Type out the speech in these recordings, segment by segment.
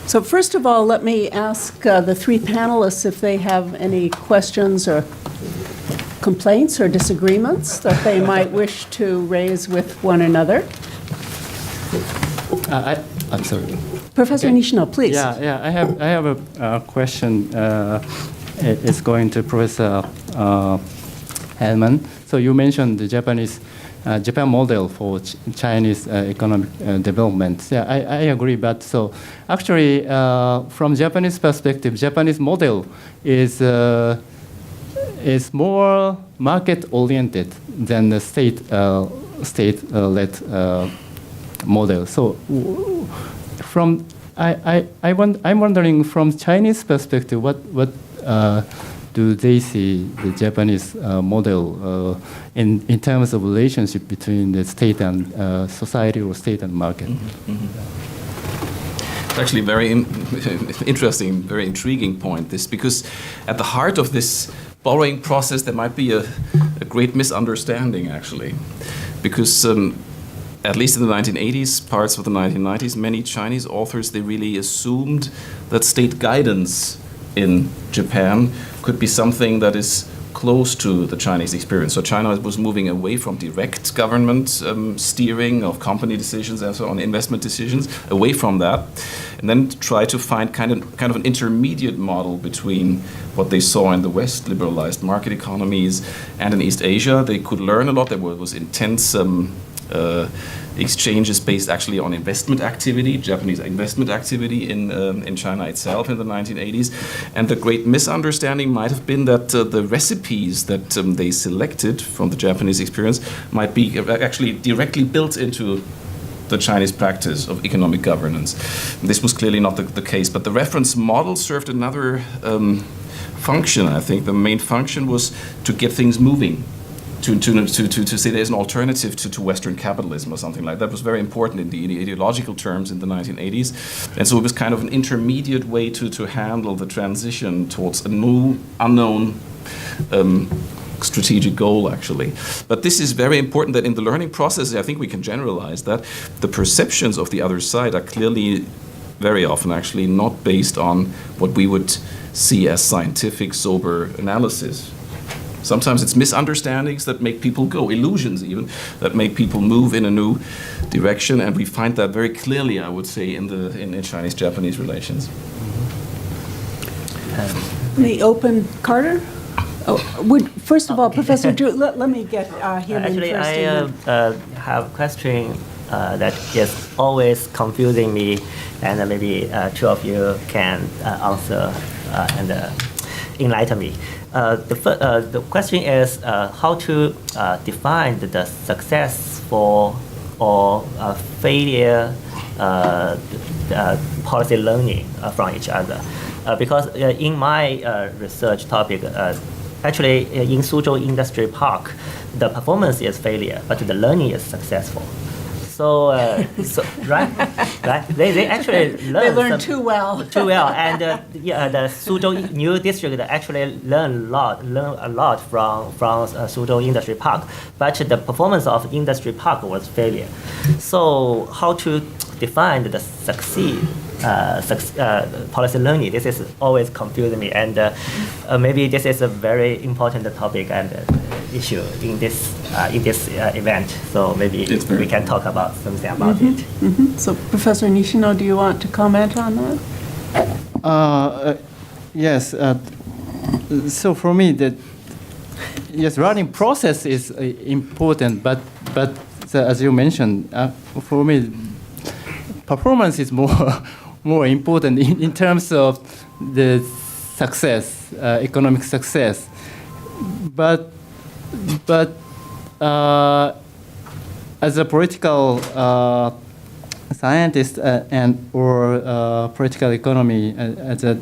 So first of all, let me ask the three panelists if they have any questions or complaints or disagreements that they might wish to raise with one another. I'm sorry. Professor Nishino, please. Yeah. I have a question. It's going to Professor Hellman. So you mentioned the Japan model for Chinese economic development. Yeah, I agree. But so actually, from Japanese perspective, Japanese model is more market-oriented than the state-led model. So I'm wondering from Chinese perspective, what do they see the Japanese model in terms of relationship between the state and society or state and market? It's actually very interesting, very intriguing point, this, because at the heart of this borrowing process there might be a great misunderstanding, actually, because at least in the 1980s, parts of the 1990s, many Chinese authors, they really assumed that state guidance in Japan could be something that is close to the Chinese experience. So China was moving away from direct government steering of company decisions and so on, investment decisions, away from that, and then try to find kind of an intermediate model between what they saw in the West, liberalized market economies, and in East Asia. They could learn a lot. There was intense exchanges based actually on investment activity, Japanese investment activity in China itself in the 1980s. And the great misunderstanding might have been that the recipes that they selected from the Japanese experience might be actually directly built into the Chinese practice of economic governance. This was clearly not the case, but the reference model served another function. I think the main function was to get things moving. To say there's an alternative to Western capitalism or something like that was very important in the ideological terms in the 1980s. And so it was kind of an intermediate way to handle the transition towards a new, unknown strategic goal, actually. But this is very important that in the learning process, I think we can generalize that the perceptions of the other side are clearly, very often actually, not based on what we would see as scientific, sober analysis. Sometimes it's misunderstandings that make people go, illusions even, that make people move in a new direction, and we find that very clearly, I would say, in Chinese-Japanese relations. The open Carter? First of all, Professor Drew, let me get him Actually, in first. I have a question that is always confusing me, and maybe two of you can answer and enlighten me. The question is how to define the successful or failure policy learning from each other. Because in my research topic, actually in Suzhou Industry Park, the performance is failure, but the learning is successful. So right, they actually learn too well, and the Suzhou New District actually learn a lot from Suzhou Industry Park, but the performance of Industry Park was failure. So how to define the policy learning? This is always confusing me, and maybe this is a very important topic and issue in this event. So maybe we can talk about something about it. Mm-hmm. So, Professor Nishino, do you want to comment on that? Yes. So for me, learning process is important, but as you mentioned, for me, performance is more important in terms of the success, economic success. But as a political scientist or political economy, as a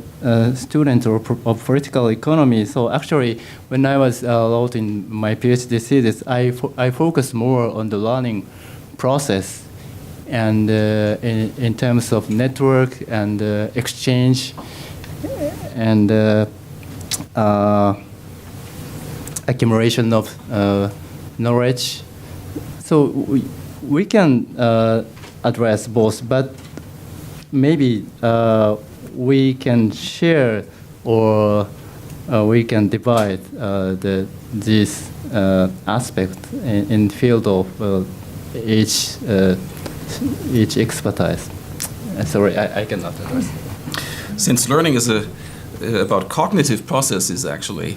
student of political economy, so actually when I was wrote in my PhD thesis, I focused more on the learning process and in terms of network and exchange and accumulation of knowledge. So we can address both, but maybe we can share or we can divide this aspect in field of each expertise. Sorry, I cannot address. Since learning is about cognitive processes, actually,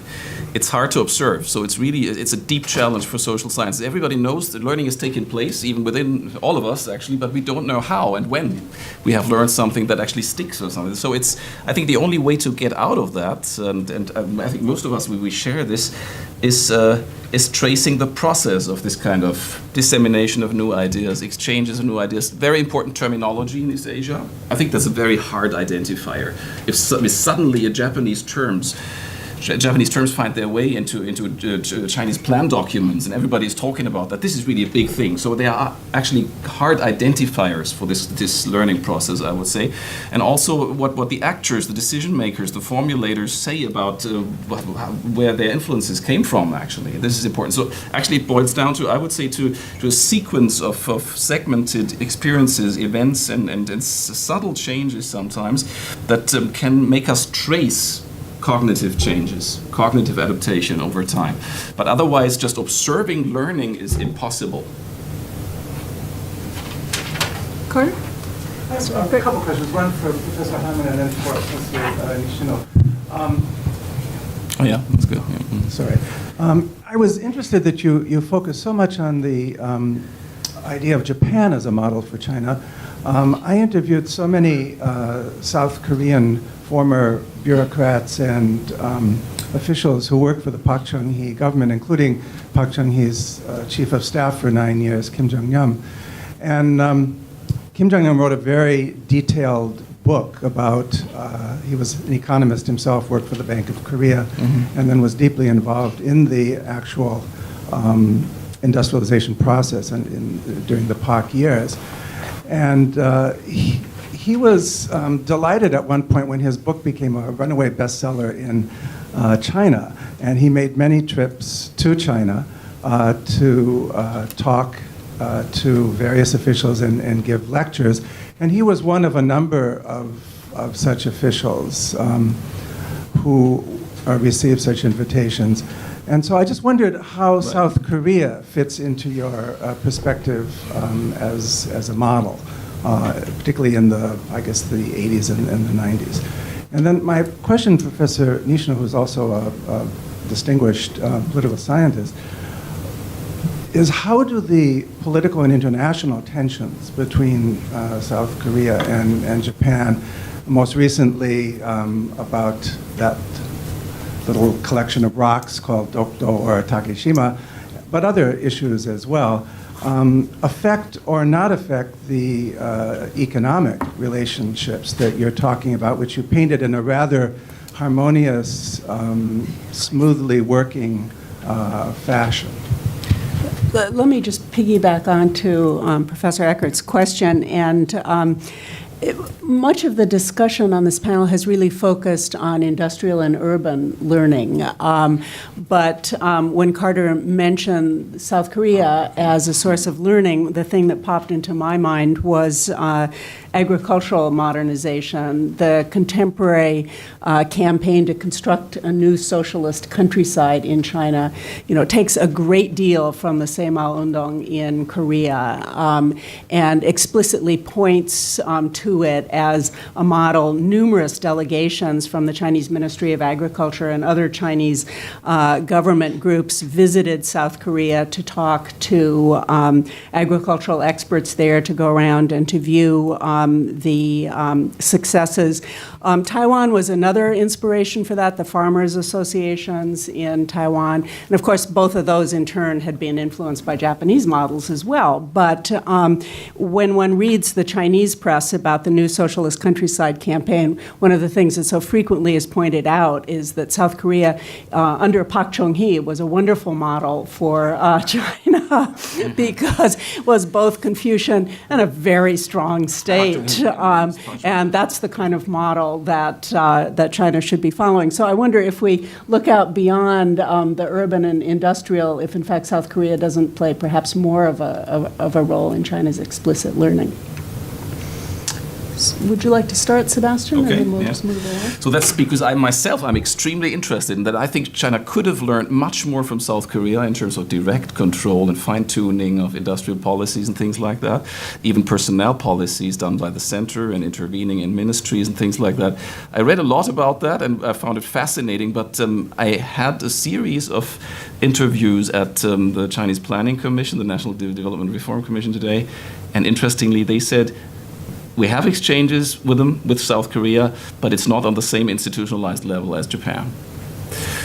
it's hard to observe. So it's a deep challenge for social science. Everybody knows that learning is taking place, even within all of us, actually, but we don't know how and when we have learned something that actually sticks or something. So I think the only way to get out of that, and I think most of us, we share this, is tracing the process of this kind of dissemination of new ideas, exchanges of new ideas. Very important terminology in East Asia. I think that's a very hard identifier. If suddenly Japanese terms find their way into Chinese plan documents, and everybody is talking about that, this is really a big thing. So they are actually hard identifiers for this learning process, I would say. And also what the actors, the decision makers, the formulators say about where their influences came from, actually. This is important. So actually it boils down to, I would say, to a sequence of segmented experiences, events, and subtle changes sometimes that can make us trace cognitive changes, cognitive adaptation over time. But otherwise, just observing learning is impossible. Carter? I have a couple questions, one for Professor Hyman and then for Professor Nishino. Oh yeah, that's good. Yeah. Mm. Sorry. I was interested that you focus so much on the idea of Japan as a model for China. I interviewed so many South Korean former bureaucrats and officials who worked for the Park Chung-hee government, including Park Chung-hee's chief of staff for 9 years, Kim Jong-nam. And Kim Jong-nam wrote a very detailed book about, he was an economist himself, worked for the Bank of Korea, and then was deeply involved in the actual industrialization process during the Park years. And he was delighted at one point when his book became a runaway bestseller in China. And he made many trips to China to talk to various officials and give lectures. And he was one of a number of such officials who received such invitations. And so I just wondered how South Korea fits into your perspective as a model, particularly in the 80s and the 90s. And then my question, Professor Nishino, who's also a distinguished political scientist, is how do the political and international tensions between South Korea and Japan, most recently about that little collection of rocks called Dokdo or Takeshima, but other issues as well, affect or not affect the economic relationships that you're talking about, which you painted in a rather harmonious, smoothly working fashion? Let me just piggyback on to Professor Eckert's question. And much of the discussion on this panel has really focused on industrial and urban learning. But when Carter mentioned South Korea as a source of learning, the thing that popped into my mind was agricultural modernization, the contemporary campaign to construct a new socialist countryside in China, takes a great deal from the Sejmal Undong in Korea and explicitly points to it as a model. Numerous delegations from the Chinese Ministry of Agriculture and other Chinese government groups visited South Korea to talk to agricultural experts there, to go around and to view the successes. Taiwan was another inspiration for that, the farmers' associations in Taiwan. And of course, both of those in turn had been influenced by Japanese models as well. But when one reads the Chinese press about the new socialist countryside campaign, one of the things that so frequently is pointed out is that South Korea, under Park Chung-hee, was a wonderful model for China because it was both Confucian and a very strong state. And that's the kind of model that China should be following. So I wonder if we look out beyond the urban and industrial, if in fact South Korea doesn't play perhaps more of a role in China's explicit learning. Would you like to start, Sebastian? Okay, And then we'll yeah. just move along. So that's because I'm extremely interested in that. I think China could have learned much more from South Korea in terms of direct control and fine-tuning of industrial policies and things like that, even personnel policies done by the center and intervening in ministries and things like that. I read a lot about that and I found it fascinating, but I had a series of interviews at the Chinese Planning Commission, the National Development Reform Commission today, and interestingly, they said, we have exchanges with them, with South Korea, but it's not on the same institutionalized level as Japan.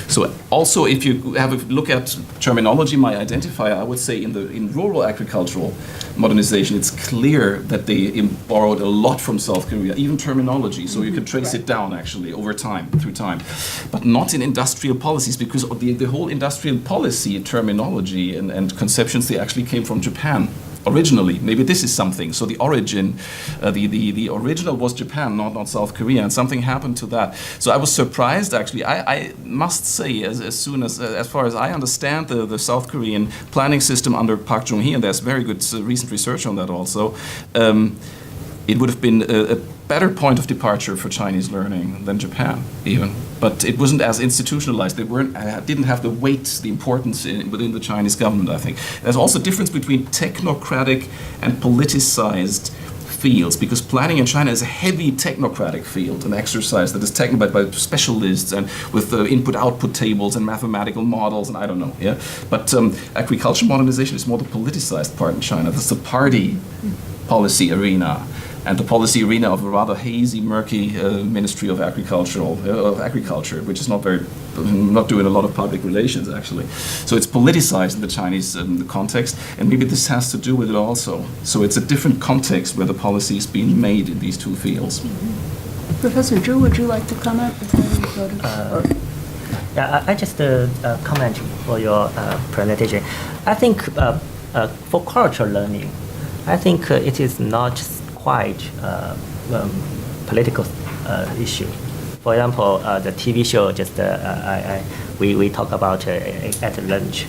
So also, if you have a look at terminology, my identifier, I would say in rural agricultural modernization, it's clear that they borrowed a lot from South Korea, even terminology. So you can trace it down actually over time, through time, but not in industrial policies, because the whole industrial policy terminology and conceptions, they actually came from Japan. Originally, maybe this is something. So the origin, the original was Japan, not South Korea, and something happened to that. So I was surprised, actually. I must say, as far as I understand the South Korean planning system under Park Chung-hee, and there's very good recent research on that also, it would have been a better point of departure for Chinese learning than Japan, even. But it wasn't as institutionalized. They didn't have the weight, the importance within the Chinese government, I think. There's also a difference between technocratic and politicized fields, because planning in China is a heavy technocratic field, an exercise that is taken by specialists and with input-output tables and mathematical models and I don't know. Yeah, but agriculture modernization is more the politicized part in China. That's the party policy arena. And the policy arena of a rather hazy, murky Ministry of Agriculture, which is not doing a lot of public relations actually. So it's politicized in the Chinese context, and maybe this has to do with it also. So it's a different context where the policy is being made in these two fields. Professor Zhu, would you like to comment before we go to? Yeah, I just comment for your presentation. I think for cultural learning, I think it is not quite political issue. For example, the TV show just we talk about at lunch.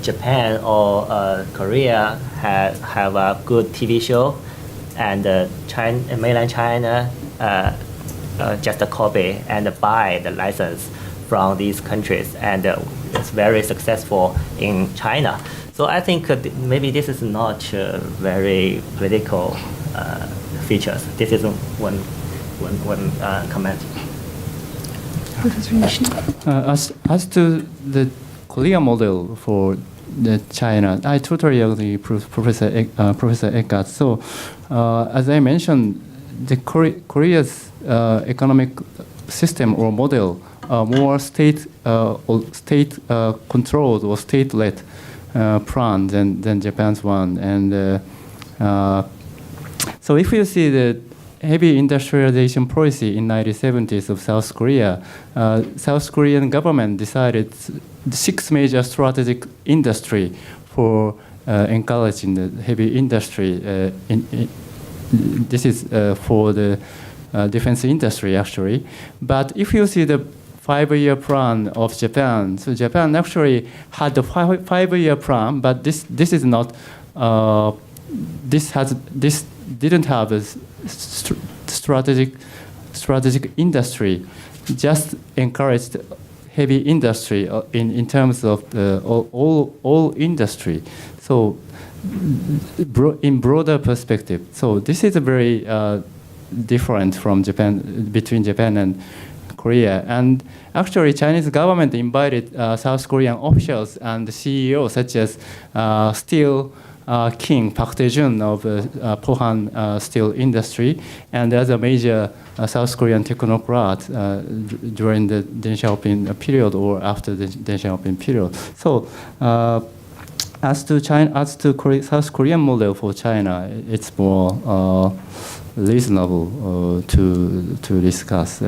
Japan or Korea have a good TV show, and mainland China just copy and buy the license from these countries, and it's very successful in China. So I think maybe this is not very political features. This is one comment. Professor Nishina. As to the Korea model for the China, I totally agree with Professor Eckert. So, as I mentioned, the Korea's economic system or model more state controlled or state-led plan than Japan's one, and so if you see the heavy industrialization policy in 1970s of South Korea, South Korean government decided 6 major strategic industry for encouraging the heavy industry. This is for the defense industry actually, but if you see the 5-year plan of Japan. So Japan actually had a 5-year plan, but this is not. This didn't have a strategic industry. Just encouraged heavy industry in terms of all industry. So in broader perspective. So this is a very different from between Japan and Korea. And actually, Chinese government invited South Korean officials and CEOs such as Steel King Park Tae-jun of Pohan steel industry, and as a major South Korean technocrat during the Deng Xiaoping period or after the Deng Xiaoping period. So, as to South Korean model for China, it's more reasonable to discuss.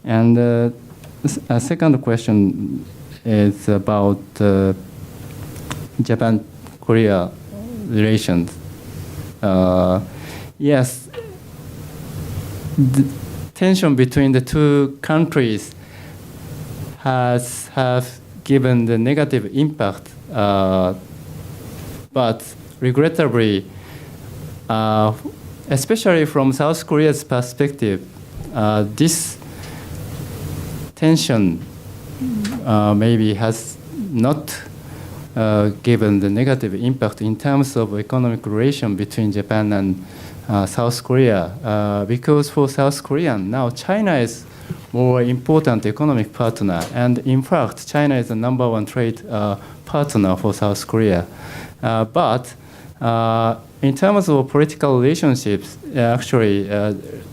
And a second question is about Japan-Korea relations. Yes, the tension between the two countries have given the negative impact, but regrettably, especially from South Korea's perspective, this tension maybe has not given the negative impact in terms of economic relation between Japan and South Korea, because for South Korea now China is more important economic partner, and in fact China is the #1 trade partner for South Korea. But in terms of political relationships, actually,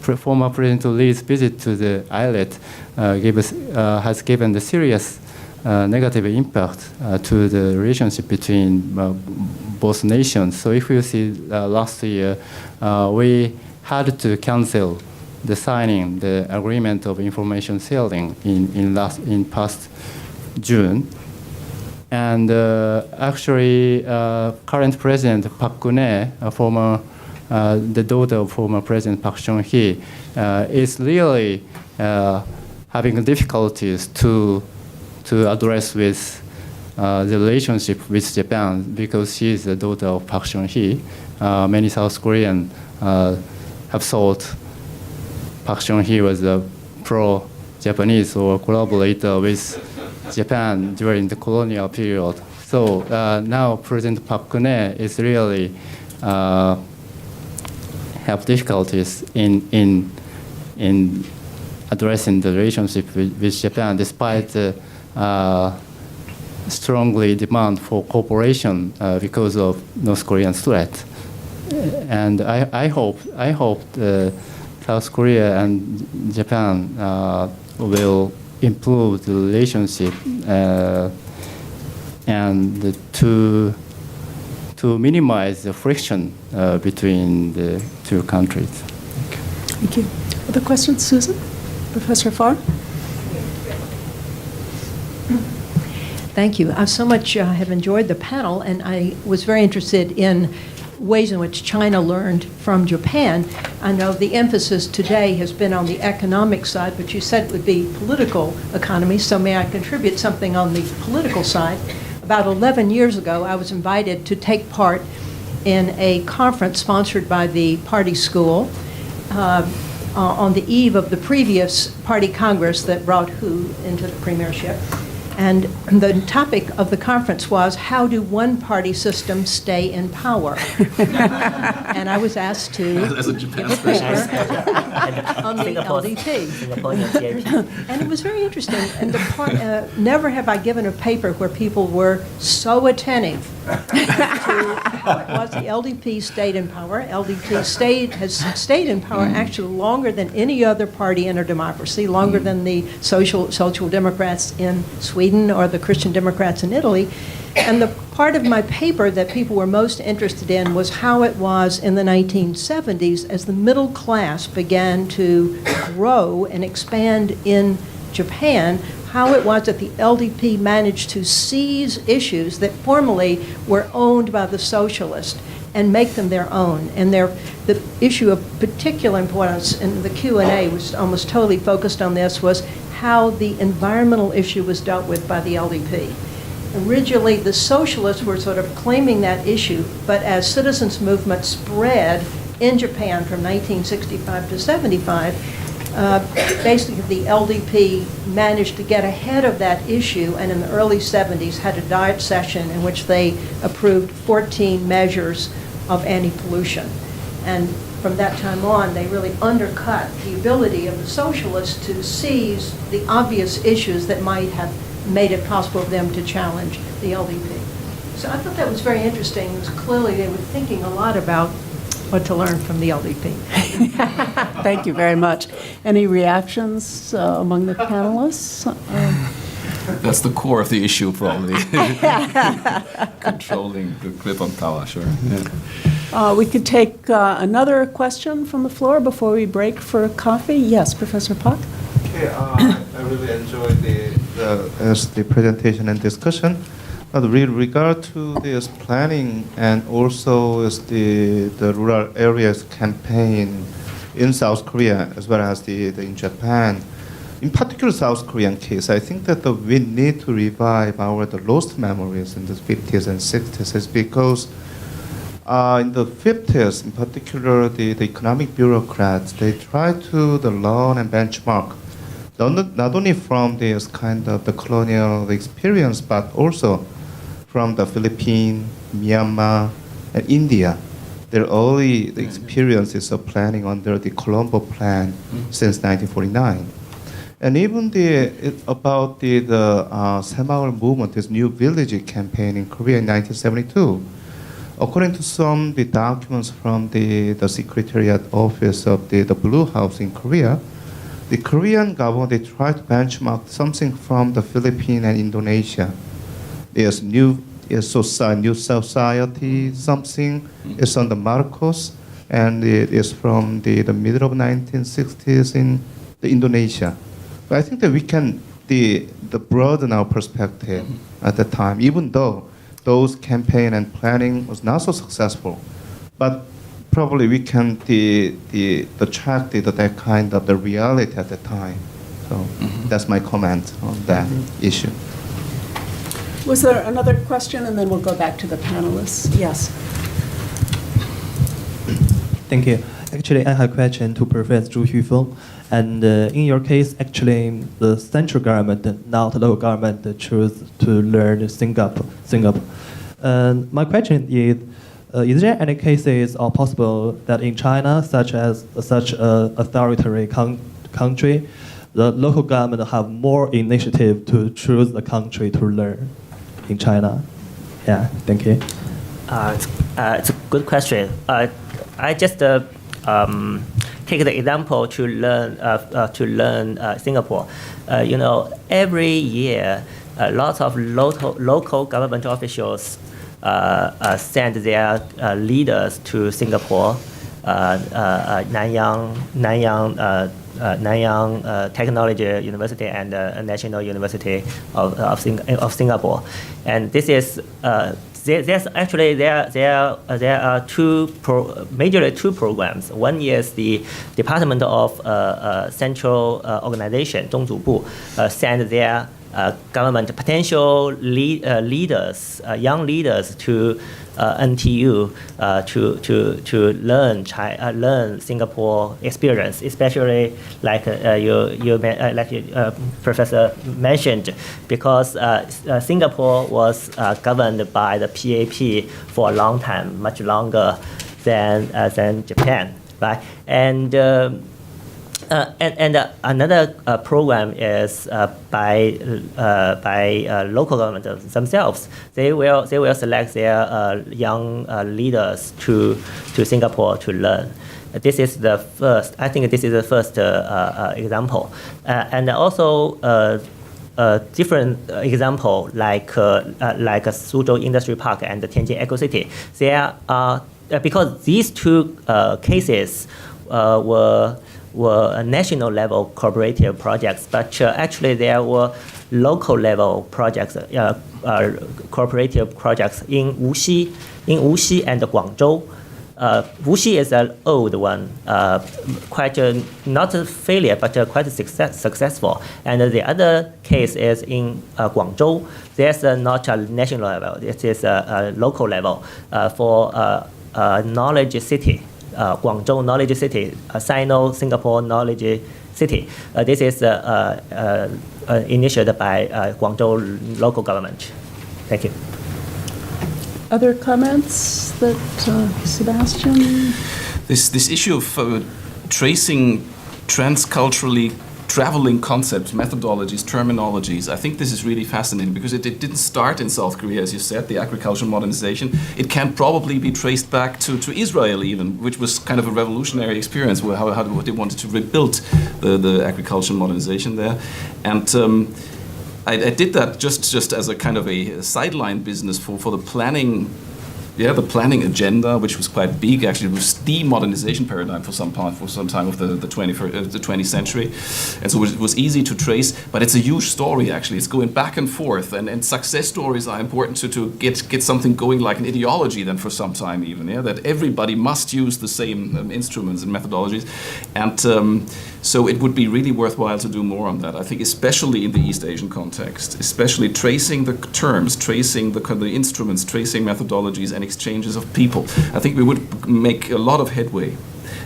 former President Lee's visit to the islet has given the serious negative impact to the relationship between both nations. So if you see last year, we had to cancel the signing the agreement of information sharing in past June. And actually, current President Park Geun-hye, the daughter of former President Park Chung-hee, is really having difficulties to address with the relationship with Japan, because she is the daughter of Park Chung-hee. Many South Koreans have thought Park Chung-hee was a pro-Japanese or collaborator with Japan during the colonial period. So now President Park Geun-hye is really have difficulties in addressing the relationship with Japan, despite the strongly demand for cooperation because of North Korean threat. And I hope South Korea and Japan will improve the relationship and to minimize the friction between the two countries. Thank you. Other questions, Susan? Professor Farr? Thank you. I so much have enjoyed the panel, and I was very interested in ways in which China learned from Japan. I know the emphasis today has been on the economic side, but you said it would be political economy, so may I contribute something on the political side? About 11 years ago, I was invited to take part in a conference sponsored by the party school on the eve of the previous party congress that brought Hu into the premiership. And the topic of the conference was, how do one-party systems stay in power? And I was asked to As a Japan give a paper on the Singapore- LDP. Singapore and GAP. And it was very interesting. And never have I given a paper where people were so attentive to how it was the LDP stayed in power. LDP has stayed in power actually longer than any other party in a democracy, longer than the Social Democrats in Sweden or the Christian Democrats in Italy. And the part of my paper that people were most interested in was how it was in the 1970s as the middle class began to grow and expand in Japan, how it was that the LDP managed to seize issues that formerly were owned by the socialists and make them their own. And the issue of particular importance, and the Q&A was almost totally focused on this, was how the environmental issue was dealt with by the LDP. Originally, the socialists were sort of claiming that issue, but as citizens' movement spread in Japan from 1965 to 75, basically the LDP managed to get ahead of that issue, and in the early 70s had a Diet session in which they approved 14 measures of anti-pollution. And from that time on, they really undercut the ability of the socialists to seize the obvious issues that might have made it possible for them to challenge the LDP. So I thought that was very interesting. It was clearly they were thinking a lot about what to learn from the LDP. Thank you very much. Any reactions among the panelists? That's the core of the issue, probably. Controlling the grip on power, sure. Yeah. We could take another question from the floor before we break for coffee. Yes, Professor Park? Okay, I really enjoyed the presentation and discussion. But with regard to this planning and also the rural areas campaign in South Korea as well as in Japan, in particular South Korean case, I think that we need to revive the lost memories in the 50s and 60s, is because in the 50s, in particular, the economic bureaucrats, they try to learn and benchmark, not only from this kind of the colonial experience, but also from the Philippines, Myanmar, and India. Their early experiences of planning under the Colombo Plan since 1949. And even about the Semaul movement, this new village campaign in Korea in 1972. According to some the documents from the Secretariat Office of the Blue House in Korea, the Korean government, they tried to benchmark something from the Philippines and Indonesia. There's new society, something is on the Marcos, and it is from the middle of 1960s in the Indonesia. But I think that we can the broaden our perspective at the time, even though those campaign and planning was not so successful. But probably we can track that kind of the reality at the time. So that's my comment on that issue. Was there another question? And then we'll go back to the panelists. Yes. Thank you. Actually, I have a question to Professor Zhu Xufeng. And in your case, actually, the central government, not local government, choose to learn Singapore. My question is there any cases or possible that in China, such an authoritarian country, the local government have more initiative to choose the country to learn in China? Yeah, thank you. It's a good question. I just take the example to learn Singapore. Every year, lots of local government officials send their leaders to Singapore, Nanyang Technology University and National University of Singapore, and this is. There are majorly two programs. One is the Department of Central Organization, 中组部, send their government potential leaders, young leaders to NTU to learn Singapore experience, especially like Professor mentioned, because Singapore was governed by the PAP for a long time, much longer than Japan, right? And another program is by local government themselves. They will select their young leaders to Singapore to learn. This is the first. I think this is the first example, and also. Different example like Suzhou Industry Park and the Tianjin Eco City. There are because these two cases were national level cooperative projects, but actually there were local level projects, cooperative projects in Wuxi and Guangzhou. Wuxi is an old one, quite not a failure, but quite successful. And the other case is in Guangzhou. There's not a national level. It is a local level for knowledge city. Guangzhou Knowledge City, Sino-Singapore Knowledge City. This is initiated by Guangzhou local government. Thank you. Other comments that Sebastian? This issue of tracing transculturally traveling concepts, methodologies, terminologies. I think this is really fascinating because it didn't start in South Korea, as you said, the agricultural modernization. It can probably be traced back to Israel even, which was kind of a revolutionary experience, how they wanted to rebuild the agricultural modernization there. And I did that just as a kind of a sideline business for the planning. Yeah, the planning agenda, which was quite big, actually, it was the modernization paradigm for some time of the 20th century, and so it was easy to trace. But it's a huge story, actually. It's going back and forth, and success stories are important to get something going, like an ideology, then for some time even. Yeah, that everybody must use the same instruments and methodologies, and so it would be really worthwhile to do more on that. I think, especially in the East Asian context, especially tracing the terms, tracing the instruments, tracing methodologies, and and exchanges of people. I think we would make a lot of headway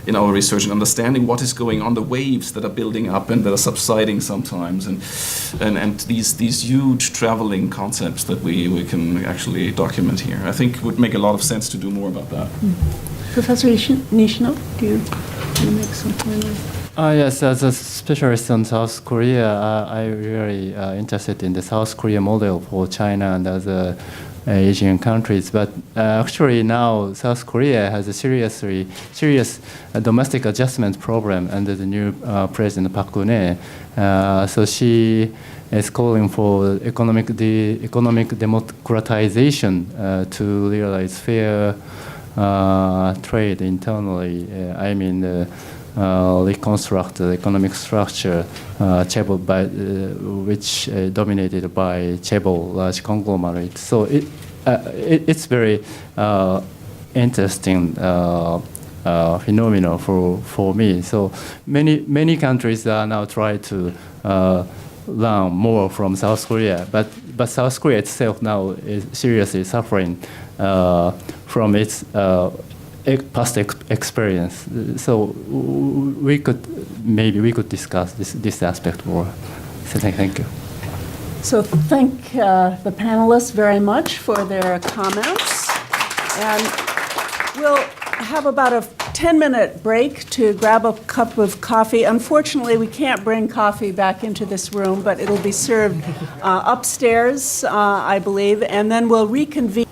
in our research and understanding what is going on, the waves that are building up and that are subsiding sometimes, and these huge traveling concepts that we can actually document here. I think it would make a lot of sense to do more about that. Professor Nishino, do you want to make some final? Yes, as a specialist on South Korea, I'm really interested in the South Korea model for China and other Asian countries. But actually now South Korea has a serious domestic adjustment problem under the new President Park Geun-hye. So she is calling for economic democratization to realize fair trade internally. I mean, reconstruct the economic structure which dominated by chaebol, large conglomerate. So it's very interesting phenomenon for me. So many countries are now trying to learn more from South Korea, but South Korea itself now is seriously suffering from its past experience. So we could discuss this aspect more. So thank you. So thank the panelists very much for their comments. And we'll have about a 10-minute break to grab a cup of coffee. Unfortunately, we can't bring coffee back into this room, but it'll be served upstairs, I believe, and then we'll reconvene.